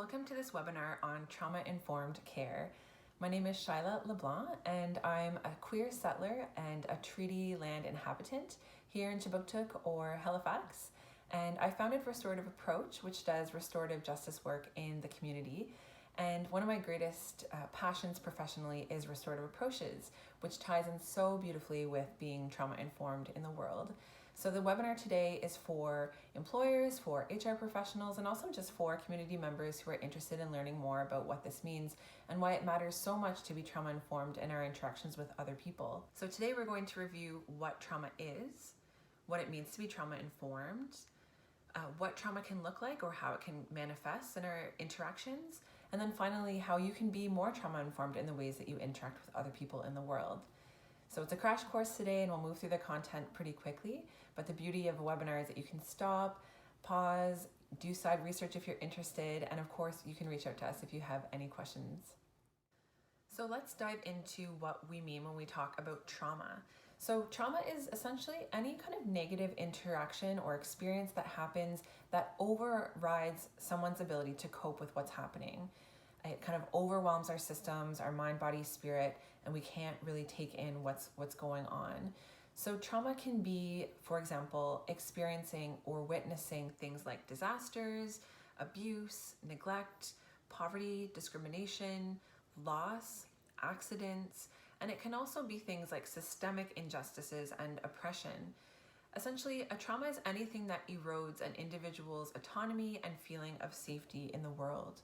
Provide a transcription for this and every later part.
Welcome to this webinar on trauma-informed care. My name is Shila, Leblanc, and I'm a queer settler and a treaty land inhabitant here in Chibuktuk or Halifax. And I founded Restorative Approach, which does restorative justice work in the community. And one of my greatest passions professionally is restorative approaches, which ties in so beautifully with being trauma-informed in the world. So the webinar today is for employers, for HR professionals, and also just for community members who are interested in learning more about what this means and why it matters so much to be trauma-informed in our interactions with other people. So today we're going to review what trauma is, what it means to be trauma-informed, what trauma can look like or how it can manifest in our interactions, and then finally how you can be more trauma-informed in the ways that you interact with other people in the world. So it's a crash course today and we'll move through the content pretty quickly, but the beauty of a webinar is that you can stop, pause, do side research if you're interested, and of course you can reach out to us if you have any questions. So let's dive into what we mean when we talk about trauma. So trauma is essentially any kind of negative interaction or experience that happens that overrides someone's ability to cope with what's happening. It kind of overwhelms our systems, our mind, body, spirit, and we can't really take in what's going on. So trauma can be, for example, experiencing or witnessing things like disasters, abuse, neglect, poverty, discrimination, loss, accidents, and it can also be things like systemic injustices and oppression. Essentially, a trauma is anything that erodes an individual's autonomy and feeling of safety in the world.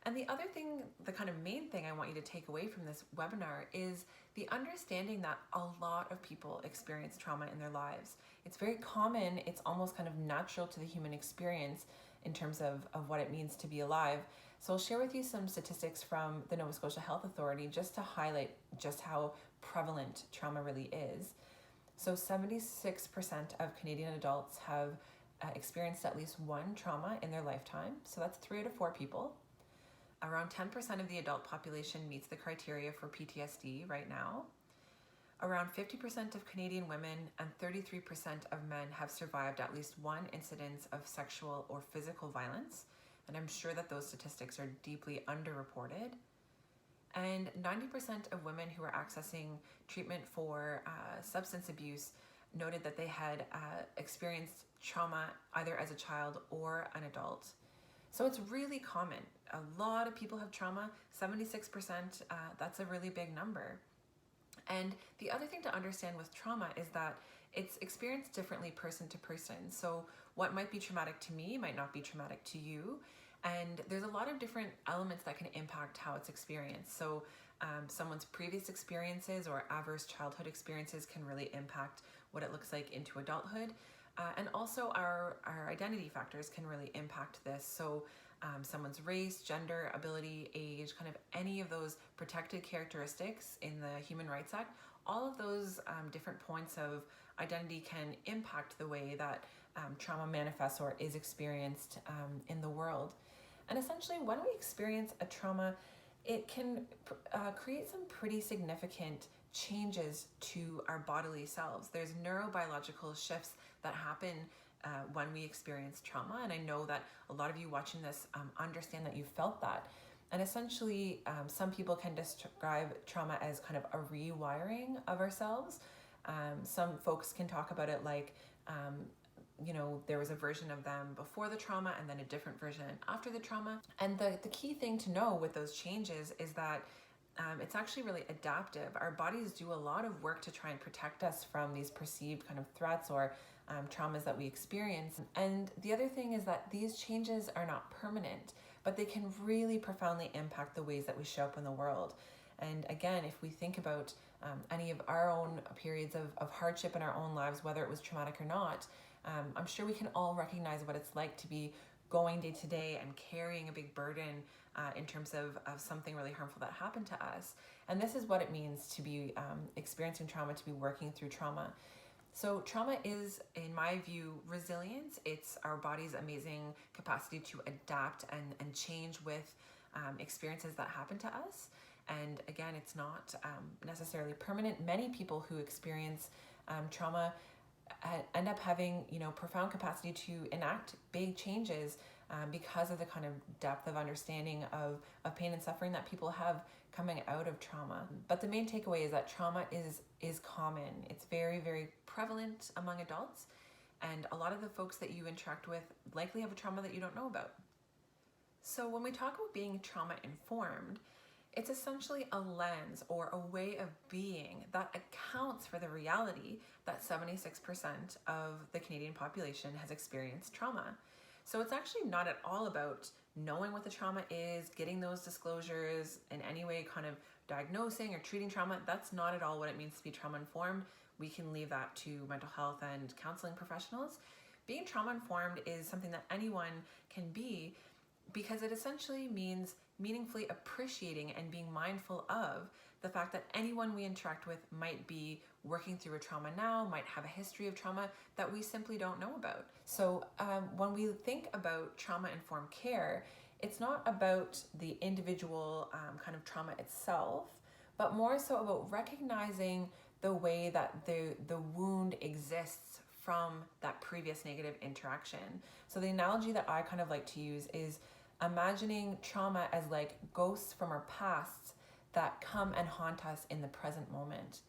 And the other thing, the kind of main thing I want you to take away from this webinar is the understanding that a lot of people experience trauma in their lives. It's very common, it's almost kind of natural to the human experience in terms of what it means to be alive. So I'll share with you some statistics from the Nova Scotia Health Authority just to highlight just how prevalent trauma really is. So 76% of Canadian adults have experienced at least one trauma in their lifetime. So that's 3 out of 4 people. Around 10% of the adult population meets the criteria for PTSD right now. Around 50% of Canadian women and 33% of men have survived at least one incidence of sexual or physical violence. And I'm sure that those statistics are deeply underreported. And 90% of women who are accessing treatment for substance abuse noted that they had experienced trauma either as a child or an adult. So it's really common. A lot of people have trauma, 76%, that's a really big number. And the other thing to understand with trauma is that it's experienced differently person to person. So what might be traumatic to me might not be traumatic to you. And there's a lot of different elements that can impact how it's experienced. So someone's previous experiences or adverse childhood experiences can really impact what it looks like into adulthood. And also our identity factors can really impact this. So someone's race, gender, ability, age, kind of any of those protected characteristics in the Human Rights Act, all of those different points of identity can impact the way that trauma manifests or is experienced in the world. And essentially when we experience a trauma, it can create some pretty significant changes to our bodily selves. There's neurobiological shifts that happen when we experience trauma, and I know that a lot of you watching this understand that you felt that. And essentially, some people can describe trauma as kind of a rewiring of ourselves. Some folks can talk about it like, there was a version of them before the trauma and then a different version after the trauma. And the key thing to know with those changes is that it's actually really adaptive. Our bodies do a lot of work to try and protect us from these perceived kind of threats or traumas that we experience. And the other thing is that these changes are not permanent, but they can really profoundly impact the ways that we show up in the world. And again, if we think about any of our own periods of hardship in our own lives, whether it was traumatic or not, I'm sure we can all recognize what it's like to be going day to day and carrying a big burden in terms of something really harmful that happened to us. And this is what it means to be experiencing trauma, to be working through trauma. So trauma is, in my view, resilience. It's our body's amazing capacity to adapt and change with experiences that happen to us. And again, it's not necessarily permanent. Many people who experience trauma end up having, profound capacity to enact big changes because of the kind of depth of understanding of pain and suffering that people have coming out of trauma. But the main takeaway is that trauma is common. It's very, very prevalent among adults, and a lot of the folks that you interact with likely have a trauma that you don't know about. So when we talk about being trauma informed, it's essentially a lens or a way of being that accounts for the reality that 76% of the Canadian population has experienced trauma. So it's actually not at all about knowing what the trauma is, getting those disclosures, in any way kind of diagnosing or treating trauma. That's not at all what it means to be trauma informed. We can leave that to mental health and counseling professionals. Being trauma informed is something that anyone can be, because it essentially means meaningfully appreciating and being mindful of the fact that anyone we interact with might be working through a trauma now, might have a history of trauma that we simply don't know about. So when we think about trauma-informed care, it's not about the individual kind of trauma itself, but more so about recognizing the way that the wound exists from that previous negative interaction. So the analogy that I kind of like to use is imagining trauma as like ghosts from our pasts that come and haunt us in the present moment.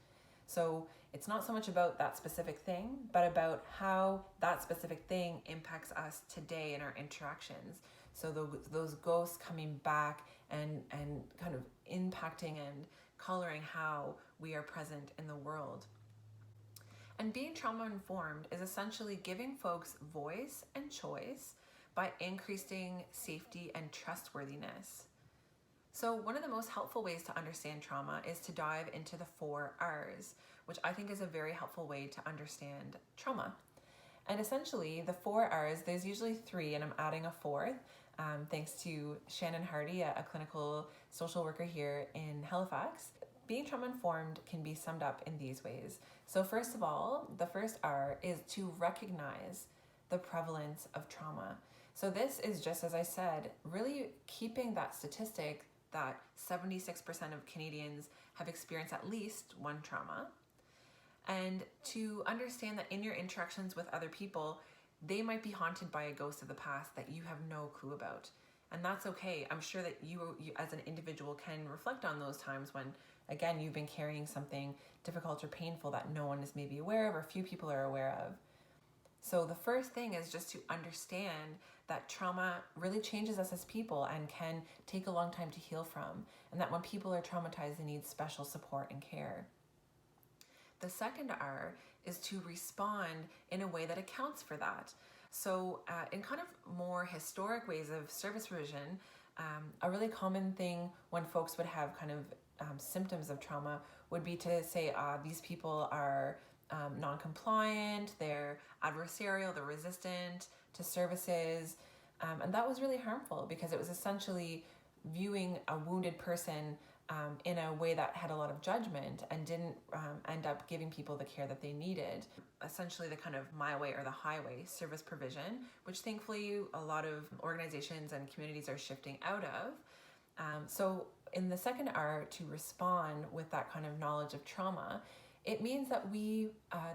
So it's not so much about that specific thing, but about how that specific thing impacts us today in our interactions. So those ghosts coming back and kind of impacting and coloring how we are present in the world. And being trauma informed is essentially giving folks voice and choice by increasing safety and trustworthiness. So one of the most helpful ways to understand trauma is to dive into the 4 R's, which I think is a very helpful way to understand trauma. And essentially the 4 R's, there's usually 3, and I'm adding a 4th, thanks to Shannon Hardy, a clinical social worker here in Halifax. Being trauma informed can be summed up in these ways. So first of all, the first R is to recognize the prevalence of trauma. So this is just, as I said, really keeping that statistic that 76% of Canadians have experienced at least one trauma, and to understand that in your interactions with other people, they might be haunted by a ghost of the past that you have no clue about. And that's okay. I'm sure that you as an individual can reflect on those times when, again, you've been carrying something difficult or painful that no one is maybe aware of or few people are aware of. So the first thing is just to understand that trauma really changes us as people and can take a long time to heal from, and that when people are traumatized, they need special support and care. The second R is to respond in a way that accounts for that. So in kind of more historic ways of service provision, a really common thing when folks would have kind of symptoms of trauma would be to say, these people are non-compliant, they're adversarial, they're resistant to services. And that was really harmful because it was essentially viewing a wounded person in a way that had a lot of judgment and didn't end up giving people the care that they needed. Essentially the kind of my way or the highway service provision, which thankfully a lot of organizations and communities are shifting out of. So in the second R, to respond with that kind of knowledge of trauma, it means that we,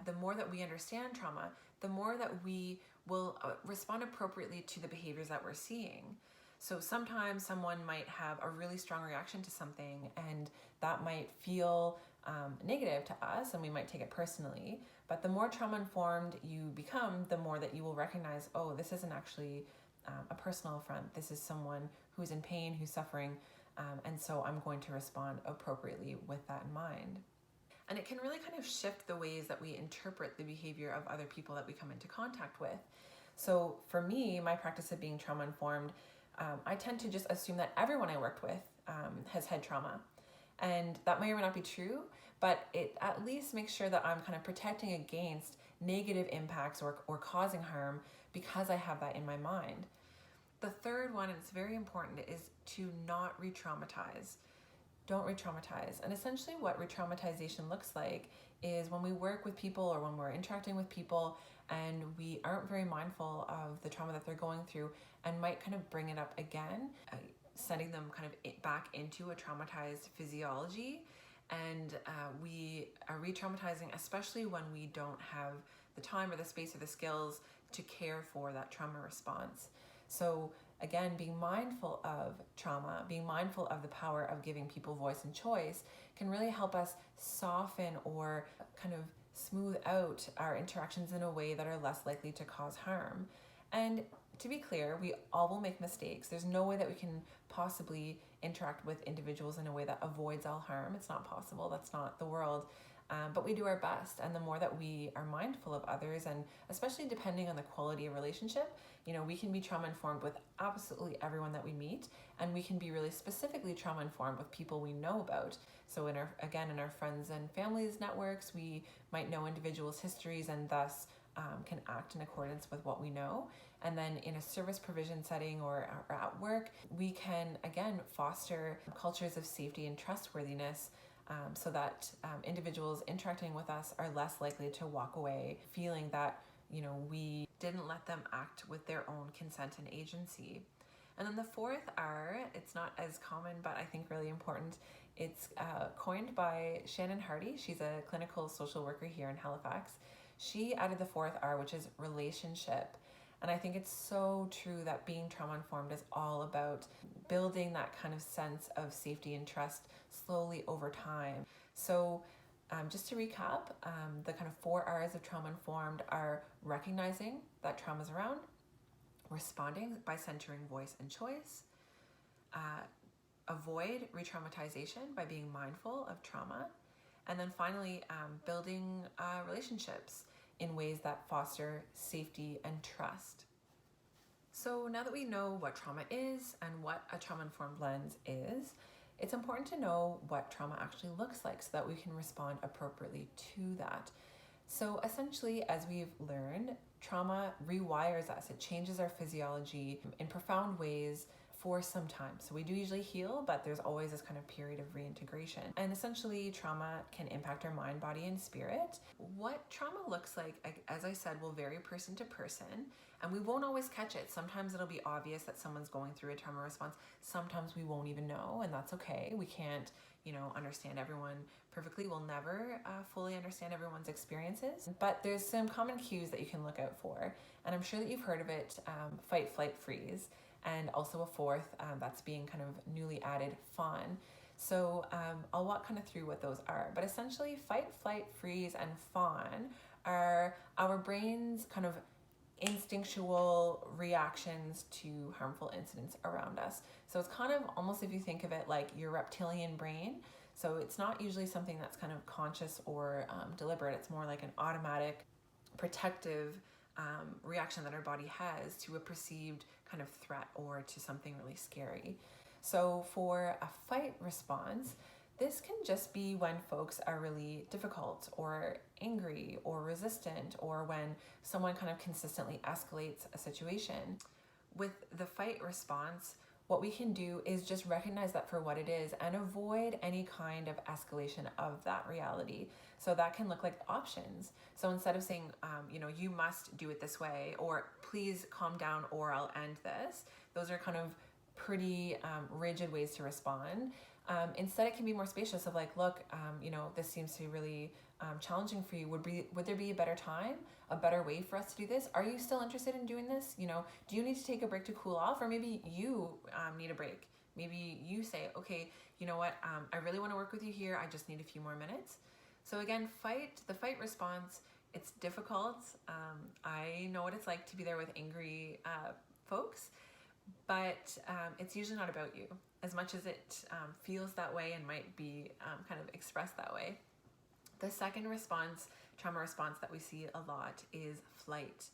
the more that we understand trauma, the more that we will respond appropriately to the behaviors that we're seeing. So sometimes someone might have a really strong reaction to something, and that might feel negative to us, and we might take it personally. But the more trauma-informed you become, the more that you will recognize, oh, this isn't actually a personal affront. This is someone who's in pain, who's suffering, and so I'm going to respond appropriately with that in mind. And it can really kind of shift the ways that we interpret the behavior of other people that we come into contact with. So for me, my practice of being trauma-informed, I tend to just assume that everyone I worked with has had trauma. And that may or may not be true, but it at least makes sure that I'm kind of protecting against negative impacts or causing harm because I have that in my mind. The third one, and it's very important, is to not re-traumatize. Don't re-traumatize. And essentially what re-traumatization looks like is when we work with people or when we're interacting with people and we aren't very mindful of the trauma that they're going through and might kind of bring it up again, sending them kind of back into a traumatized physiology. And we are re-traumatizing, especially when we don't have the time or the space or the skills to care for that trauma response. So again, being mindful of trauma, being mindful of the power of giving people voice and choice can really help us soften or kind of smooth out our interactions in a way that are less likely to cause harm. And to be clear, we all will make mistakes. There's no way that we can possibly interact with individuals in a way that avoids all harm. It's not possible. That's not the world. But we do our best. And the more that we are mindful of others, and especially depending on the quality of relationship, we can be trauma informed with absolutely everyone that we meet. And we can be really specifically trauma informed with people we know about. So in our friends and families networks, we might know individuals' histories and thus can act in accordance with what we know. And then in a service provision setting or at work, we can again foster cultures of safety and trustworthiness, so that individuals interacting with us are less likely to walk away feeling that we didn't let them act with their own consent and agency. And then the fourth R, it's not as common, but I think really important. It's coined by Shannon Hardy. She's a clinical social worker here in Halifax. She added the fourth R, which is relationship. And I think it's so true that being trauma-informed is all about building that kind of sense of safety and trust slowly over time. So just to recap, the kind of 4 R's of trauma-informed are recognizing that trauma's around, responding by centering voice and choice, avoid re-traumatization by being mindful of trauma, and then finally building relationships in ways that foster safety and trust. So now that we know what trauma is and what a trauma-informed lens is, it's important to know what trauma actually looks like so that we can respond appropriately to that. So essentially, as we've learned, trauma rewires us. It changes our physiology in profound ways for some time. So we do usually heal, but there's always this kind of period of reintegration. And essentially, trauma can impact our mind, body, and spirit. What trauma looks like, as I said, will vary person to person, and we won't always catch it. Sometimes it'll be obvious that someone's going through a trauma response. Sometimes we won't even know, and that's okay. We can't, understand everyone perfectly. We'll never fully understand everyone's experiences, but there's some common cues that you can look out for. And I'm sure that you've heard of it, fight, flight, freeze. And also a fourth that's being kind of newly added, fawn. So I'll walk kind of through what those are. But essentially, fight, flight, freeze, and fawn are our brain's kind of instinctual reactions to harmful incidents around us. So it's kind of almost, if you think of it like your reptilian brain. So it's not usually something that's kind of conscious or deliberate. It's more like an automatic protective reaction that our body has to a perceived kind of threat or to something really scary. So for a fight response, this can just be when folks are really difficult or angry or resistant, or when someone kind of consistently escalates a situation. With the fight response, what we can do is just recognize that for what it is and avoid any kind of escalation of that reality. So that can look like options. So instead of saying, you must do it this way, or please calm down or I'll end this, those are kind of pretty rigid ways to respond. Instead, it can be more spacious of like, look, this seems to be really challenging for you. Would there be a better time, a better way for us to do this? Are you still interested in doing this? Do you need to take a break to cool off? Or maybe you need a break. Maybe you say, okay, you know what? I really want to work with you here. I just need a few more minutes. So again, the fight response, it's difficult. I know what it's like to be there with angry folks, but it's usually not about you as much as it feels that way and might be kind of expressed that way. The second trauma response that we see a lot is flight.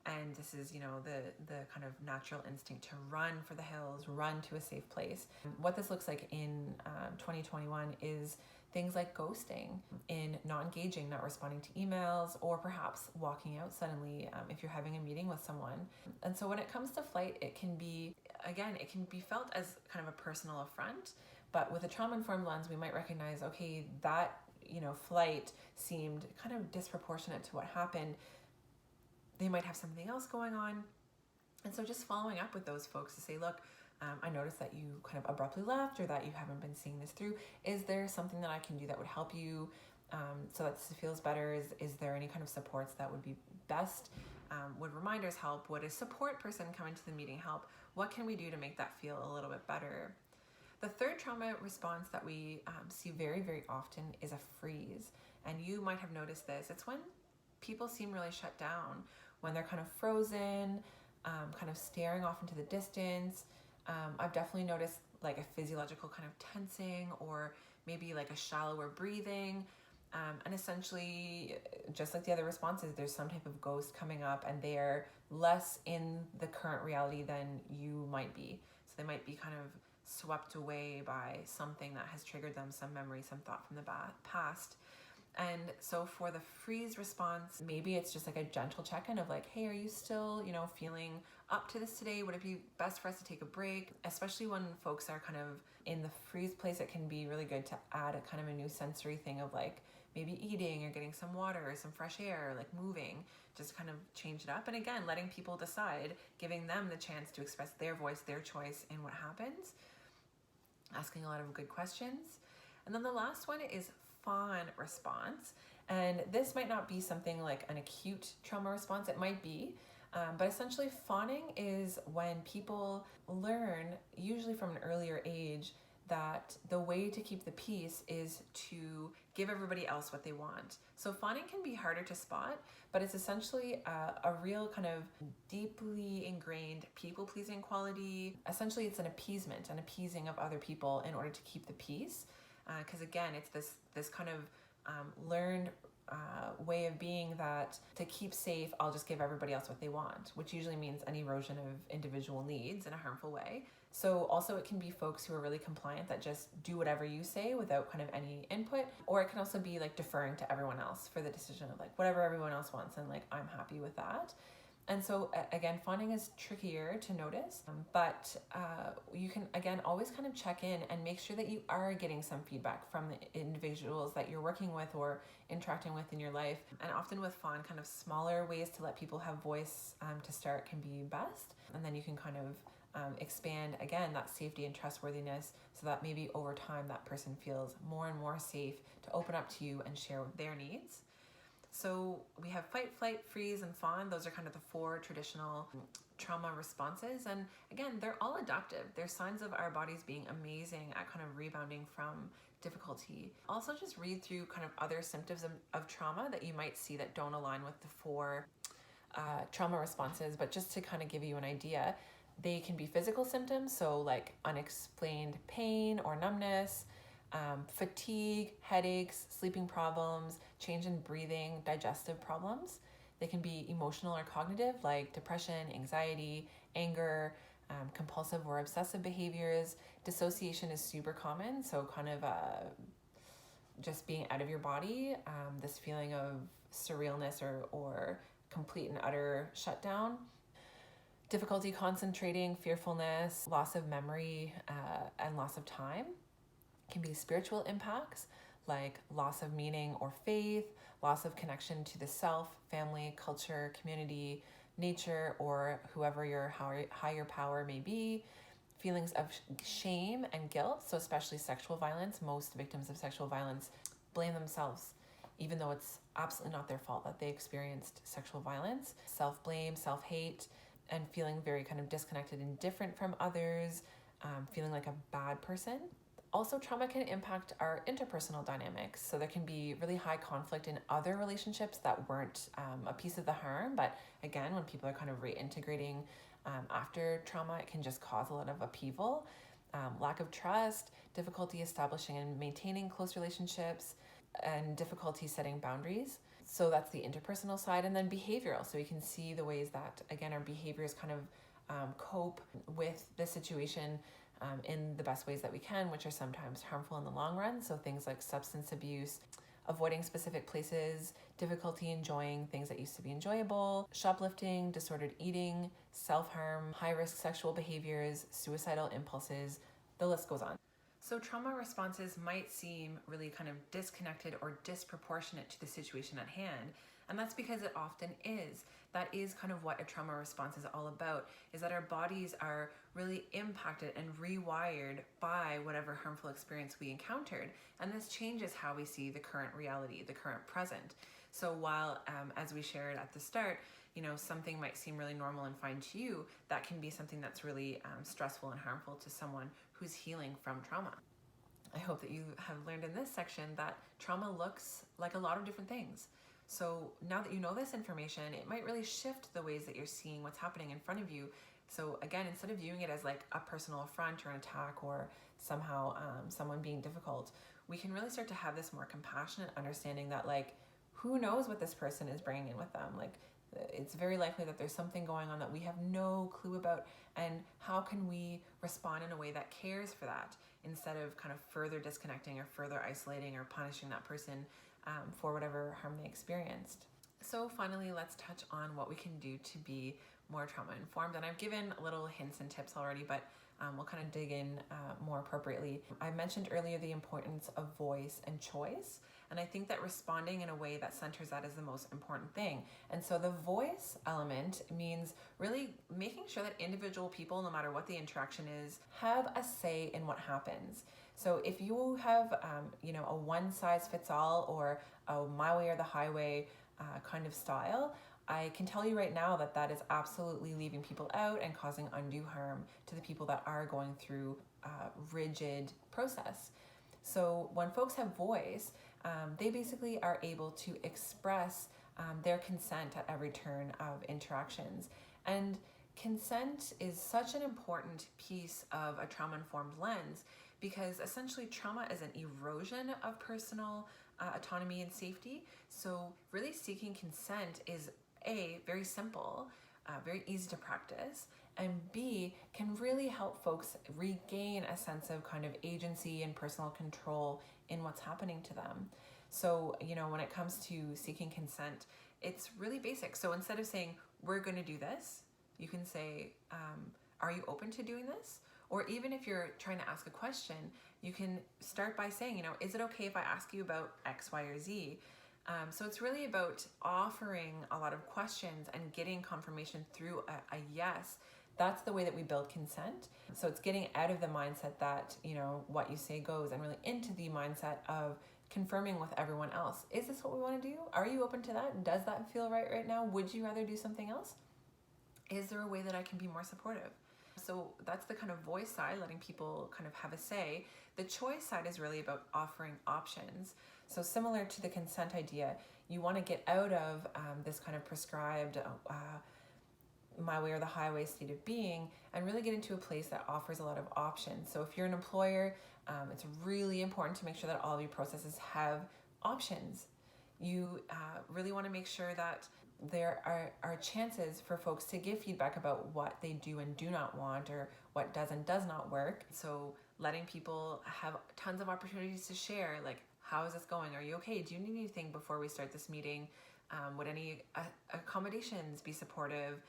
And this is, the kind of natural instinct to run for the hills, run to a safe place. What this looks like in 2021 is things like ghosting, in not engaging, not responding to emails, or perhaps walking out suddenly if you're having a meeting with someone. And so when it comes to flight, it can be felt as kind of a personal affront, but with a trauma-informed lens, we might recognize, okay, that, flight seemed kind of disproportionate to what happened. They might have something else going on. And so just following up with those folks to say, look, I noticed that you kind of abruptly left, or that you haven't been seeing this through. Is there something that I can do that would help you so that this feels better? Is there any kind of supports that would be best Would reminders help? Would a support person coming to the meeting help? What can we do to make that feel a little bit better? The third trauma response that we see very, very often is a freeze. And you might have noticed this. It's when people seem really shut down, when they're kind of frozen, kind of staring off into the distance. I've definitely noticed like a physiological kind of tensing, or maybe like a shallower breathing. And essentially, just like the other responses, there's some type of ghost coming up, and they're less in the current reality than you might be. So they might be kind of swept away by something that has triggered them, some memory, some thought from the past. And so for the freeze response, maybe it's just like a gentle check-in of like, hey, are you still, feeling up to this today? Would it be best for us to take a break? Especially when folks are kind of in the freeze place, it can be really good to add a kind of a new sensory thing of like maybe eating or getting some water or some fresh air, like moving, just kind of change it up. And again, letting people decide, giving them the chance to express their voice, their choice in what happens, asking a lot of good questions. And then the last one is fawn response. And this might not be something like an acute trauma response, it might be, but essentially fawning is when people learn, usually from an earlier age, that the way to keep the peace is to give everybody else what they want. So fawning can be harder to spot, but it's essentially a real kind of deeply ingrained people-pleasing quality. Essentially, it's an appeasement, an appeasing of other people in order to keep the peace. Because again, it's this kind of learned way of being that to keep safe, I'll just give everybody else what they want, which usually means an erosion of individual needs in a harmful way. So also it can be folks who are really compliant that just do whatever you say without kind of any input, or it can also be like deferring to everyone else for the decision of like whatever everyone else wants and like I'm happy with that. And so again, fawning is trickier to notice, but you can again always kind of check in and make sure that you are getting some feedback from the individuals that you're working with or interacting with in your life. And often with fawn, kind of smaller ways to let people have voice to start can be best. And then you can kind of expand again that safety and trustworthiness, so that maybe over time that person feels more and more safe to open up to you and share their needs. So we have fight, flight, freeze, and fawn. Those are kind of the four traditional trauma responses. And again, they're all adaptive. They're signs of our bodies being amazing at kind of rebounding from difficulty. Also just read through kind of other symptoms of trauma that you might see that don't align with the four trauma responses. But just to kind of give you an idea, they can be physical symptoms, so like unexplained pain or numbness, fatigue, headaches, sleeping problems, change in breathing, digestive problems. They can be emotional or cognitive, like depression, anxiety, anger, compulsive or obsessive behaviors. Dissociation is super common, so kind of just being out of your body, this feeling of surrealness or complete and utter shutdown. Difficulty concentrating, fearfulness, loss of memory, and loss of time. Can be spiritual impacts like loss of meaning or faith, loss of connection to the self, family, culture, community, nature, or whoever your higher power may be. Feelings of shame and guilt, so especially sexual violence. Most victims of sexual violence blame themselves, even though it's absolutely not their fault that they experienced sexual violence. Self-blame, self-hate, and feeling very kind of disconnected and different from others, feeling like a bad person. Also, trauma can impact our interpersonal dynamics. So there can be really high conflict in other relationships that weren't a piece of the harm. But again, when people are kind of reintegrating after trauma, it can just cause a lot of upheaval. Lack of trust, difficulty establishing and maintaining close relationships, and difficulty setting boundaries. So that's the interpersonal side. And then behavioral. So you can see the ways that, again, our behaviors kind of cope with the situation in the best ways that we can, which are sometimes harmful in the long run. So things like substance abuse, avoiding specific places, difficulty enjoying things that used to be enjoyable, shoplifting, disordered eating, self-harm, high-risk sexual behaviors, suicidal impulses, the list goes on. So trauma responses might seem really kind of disconnected or disproportionate to the situation at hand. And that's because it often is. That is kind of what a trauma response is all about, is that our bodies are really impacted and rewired by whatever harmful experience we encountered. And this changes how we see the current reality, the current present. So while, as we shared at the start, something might seem really normal and fine to you, that can be something that's really stressful and harmful to someone who's healing from trauma. I hope that you have learned in this section that trauma looks like a lot of different things. So now that you know this information, it might really shift the ways that you're seeing what's happening in front of you. So again, instead of viewing it as like a personal affront or an attack or somehow someone being difficult, we can really start to have this more compassionate understanding that like, who knows what this person is bringing in with them? Like, it's very likely that there's something going on that we have no clue about, and how can we respond in a way that cares for that instead of kind of further disconnecting or further isolating or punishing that person for whatever harm they experienced. So finally, let's touch on what we can do to be more trauma informed. And I've given little hints and tips already, but we'll kind of dig in more appropriately. I mentioned earlier the importance of voice and choice, and I think that responding in a way that centers that is the most important thing. And so the voice element means really making sure that individual people, no matter what the interaction is, have a say in what happens. So if you have, a one-size-fits-all or a my way or the highway kind of style, I can tell you right now that that is absolutely leaving people out and causing undue harm to the people that are going through a rigid process. So when folks have voice, they basically are able to express their consent at every turn of interactions. And consent is such an important piece of a trauma-informed lens, because essentially trauma is an erosion of personal autonomy and safety. So really seeking consent is A, very simple, very easy to practice, and B, can really help folks regain a sense of kind of agency and personal control in what's happening to them. So, when it comes to seeking consent, it's really basic. So instead of saying, we're going to do this, you can say, are you open to doing this? Or even if you're trying to ask a question, you can start by saying, is it okay if I ask you about X, Y, or Z? So it's really about offering a lot of questions and getting confirmation through a yes. That's the way that we build consent. So it's getting out of the mindset that, what you say goes, and really into the mindset of confirming with everyone else. Is this what we want to do? Are you open to that? Does that feel right now? Would you rather do something else? Is there a way that I can be more supportive? So that's the kind of voice side, letting people kind of have a say. The choice side is really about offering options. So similar to the consent idea, you want to get out of this kind of prescribed my way or the highway state of being, and really get into a place that offers a lot of options. So if you're an employer, it's really important to make sure that all of your processes have options. You really want to make sure that there are chances for folks to give feedback about what they do and do not want, or what does and does not work. So letting people have tons of opportunities to share, like, how is this going? Are you okay? Do you need anything before we start this meeting? Would any accommodations be supportive?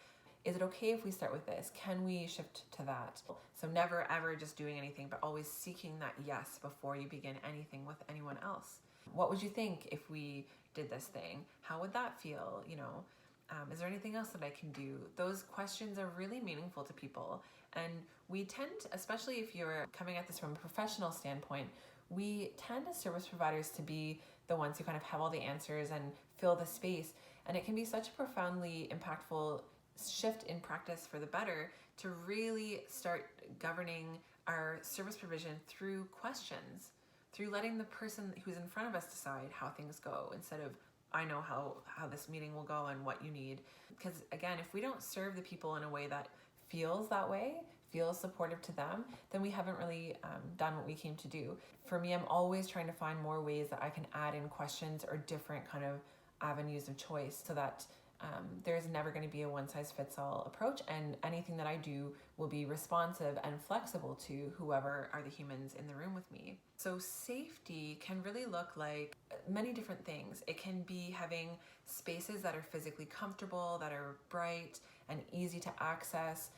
Is it okay if we start with this? Can we shift to that? So never ever just doing anything, but always seeking that yes before you begin anything with anyone else. What would you think if we did this thing? How would that feel? Is there anything else that I can do? Those questions are really meaningful to people. And we tend, especially if you're coming at this from a professional standpoint, we tend as service providers to be the ones who kind of have all the answers and fill the space. And it can be such a profoundly impactful shift in practice for the better to really start governing our service provision through questions, through letting the person who's in front of us decide how things go, instead of, I know how this meeting will go and what you need. Because again, if we don't serve the people in a way that feels that way, feels supportive to them, then we haven't really done what we came to do. For me, I'm always trying to find more ways that I can add in questions or different kind of avenues of choice, so that there's never going to be a one-size-fits-all approach, and anything that I do will be responsive and flexible to whoever are the humans in the room with me. So safety can really look like many different things. It can be having spaces that are physically comfortable, that are bright and easy to access,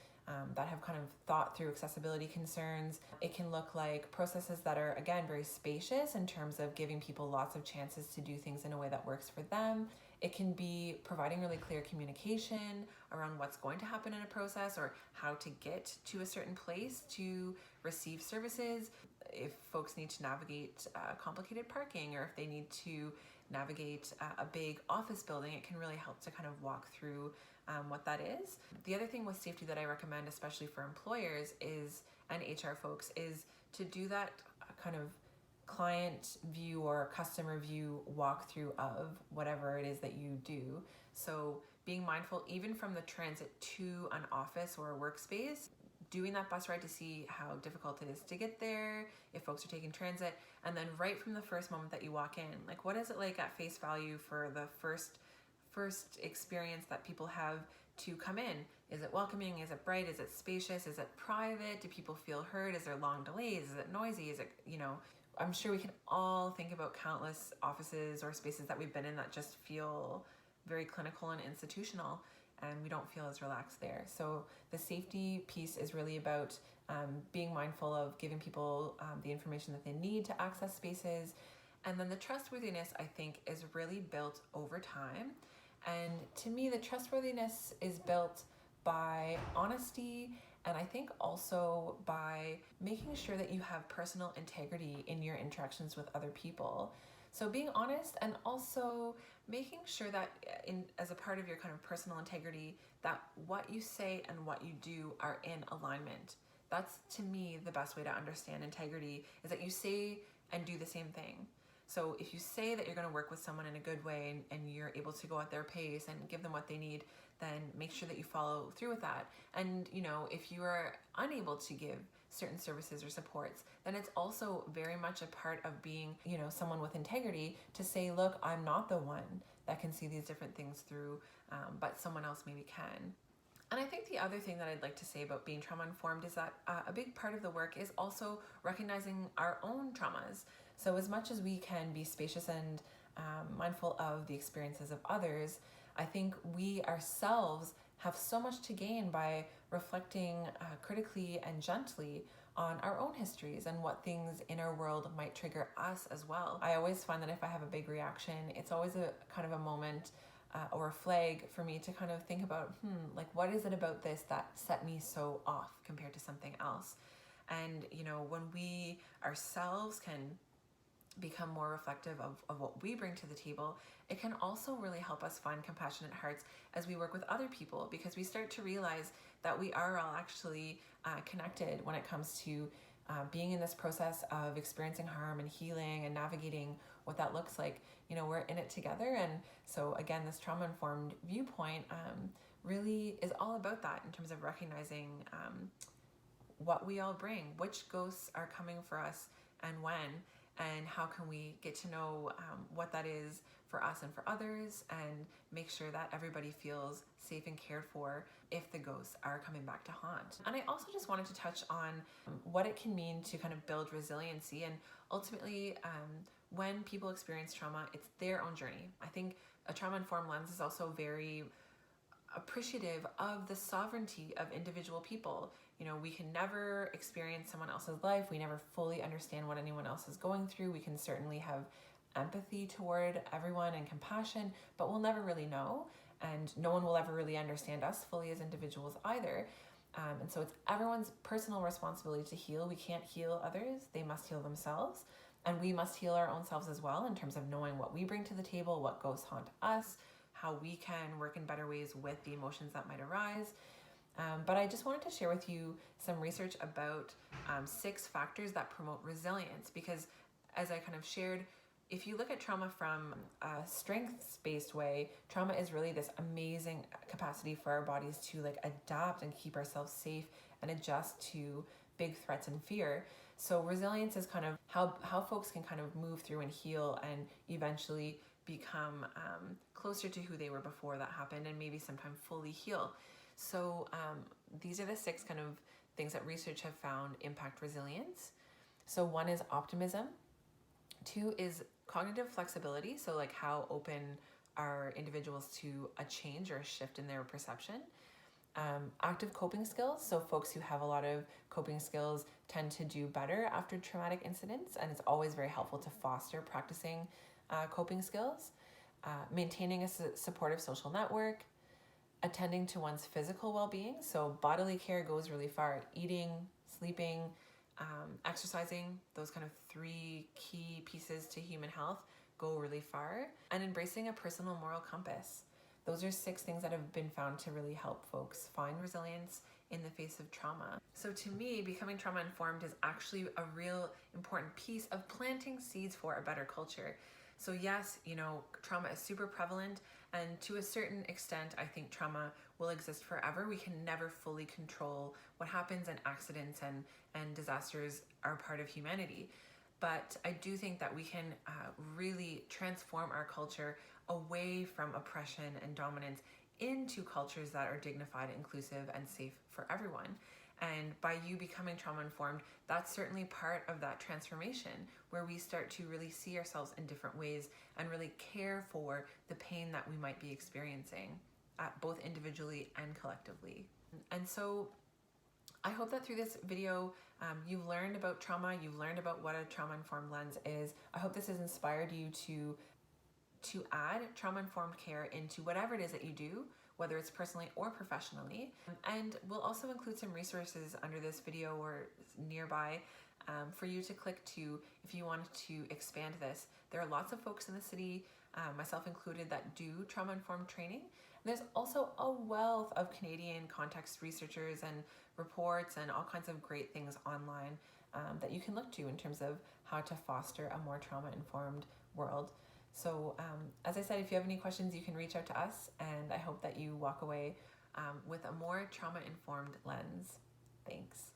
that have kind of thought through accessibility concerns. It can look like processes that are, again, very spacious in terms of giving people lots of chances to do things in a way that works for them. It can be providing really clear communication around what's going to happen in a process, or how to get to a certain place to receive services. If folks need to navigate complicated parking, or if they need to navigate a big office building, it can really help to kind of walk through what that is. The other thing with safety that I recommend, especially for employers and HR folks, is to do that kind of client view or customer view walkthrough of whatever it is that you do. So being mindful, even from the transit to an office or a workspace, doing that bus ride to see how difficult it is to get there, if folks are taking transit, and then right from the first moment that you walk in, like what is it like at face value for the first experience that people have to come in? Is it welcoming? Is it bright? Is it spacious? Is it private? Do people feel heard? Is there long delays? Is it noisy? Is it, I'm sure we can all think about countless offices or spaces that we've been in that just feel very clinical and institutional, and we don't feel as relaxed there. So the safety piece is really about being mindful of giving people the information that they need to access spaces. And then the trustworthiness, I think, is really built over time. And to me, the trustworthiness is built by honesty, and I think also by making sure that you have personal integrity in your interactions with other people. So being honest, and also making sure that as a part of your kind of personal integrity, that what you say and what you do are in alignment. That's, to me, the best way to understand integrity, is that you say and do the same thing. So if you say that you're going to work with someone in a good way and you're able to go at their pace and give them what they need, then make sure that you follow through with that. And, if you are unable to give certain services or supports, then it's also very much a part of being, someone with integrity to say, look, I'm not the one that can see these different things through, but someone else maybe can. And I think the other thing that I'd like to say about being trauma-informed is that a big part of the work is also recognizing our own traumas. So as much as we can be spacious and mindful of the experiences of others, I think we ourselves have so much to gain by reflecting critically and gently on our own histories and what things in our world might trigger us as well. I always find that if I have a big reaction, it's always a kind of a moment or a flag for me to kind of think about, what is it about this that set me so off compared to something else? And, when we ourselves can become more reflective of what we bring to the table, it can also really help us find compassionate hearts as we work with other people, because we start to realize that we are all actually connected when it comes to being in this process of experiencing harm and healing and navigating what that looks like. We're in it together. And so again, this trauma-informed viewpoint really is all about that, in terms of recognizing what we all bring, which ghosts are coming for us and when, and how can we get to know what that is for us and for others, and make sure that everybody feels safe and cared for if the ghosts are coming back to haunt. And I also just wanted to touch on what it can mean to kind of build resiliency. And ultimately, when people experience trauma, it's their own journey. I think a trauma-informed lens is also very appreciative of the sovereignty of individual people. We can never experience someone else's life. We never fully understand what anyone else is going through. We can certainly have empathy toward everyone and compassion, but we'll never really know. And no one will ever really understand us fully as individuals either. And so it's everyone's personal responsibility to heal. We can't heal others. They must heal themselves. And we must heal our own selves as well, in terms of knowing what we bring to the table, what ghosts haunt us, how we can work in better ways with the emotions that might arise. But I just wanted to share with you some research about 6 factors that promote resilience, because as I kind of shared, if you look at trauma from a strengths-based way, trauma is really this amazing capacity for our bodies to adapt and keep ourselves safe and adjust to big threats and fear. So resilience is kind of how folks can kind of move through and heal and eventually become closer to who they were before that happened, and maybe sometime fully heal. So these are the 6 kind of things that research have found impact resilience. So 1 is optimism. 2 is cognitive flexibility. So how open are individuals to a change or a shift in their perception. Active coping skills. So folks who have a lot of coping skills tend to do better after traumatic incidents, and it's always very helpful to foster practicing coping skills. Maintaining a supportive social network. Attending to one's physical well-being. So bodily care goes really far. Eating, sleeping, exercising, those kind of 3 key pieces to human health go really far, and embracing a personal moral compass. Those are 6 things that have been found to really help folks find resilience in the face of trauma. So to me, becoming trauma informed is actually a real important piece of planting seeds for a better culture. So yes, trauma is super prevalent, and to a certain extent, I think trauma will exist forever. We can never fully control what happens, and accidents and disasters are part of humanity. But I do think that we can really transform our culture away from oppression and dominance into cultures that are dignified, inclusive, and safe for everyone. And by you becoming trauma informed, that's certainly part of that transformation, where we start to really see ourselves in different ways and really care for the pain that we might be experiencing, both individually and collectively. And so I hope that through this video, you've learned about trauma, you've learned about what a trauma-informed lens is. I hope this has inspired you to add trauma-informed care into whatever it is that you do, whether it's personally or professionally. And we'll also include some resources under this video or nearby for you to click to if you want to expand this. There are lots of folks in the city, myself included, that do trauma-informed training. There's also a wealth of Canadian context researchers and reports and all kinds of great things online that you can look to in terms of how to foster a more trauma-informed world. So as I said, if you have any questions, you can reach out to us, and I hope that you walk away with a more trauma-informed lens. Thanks.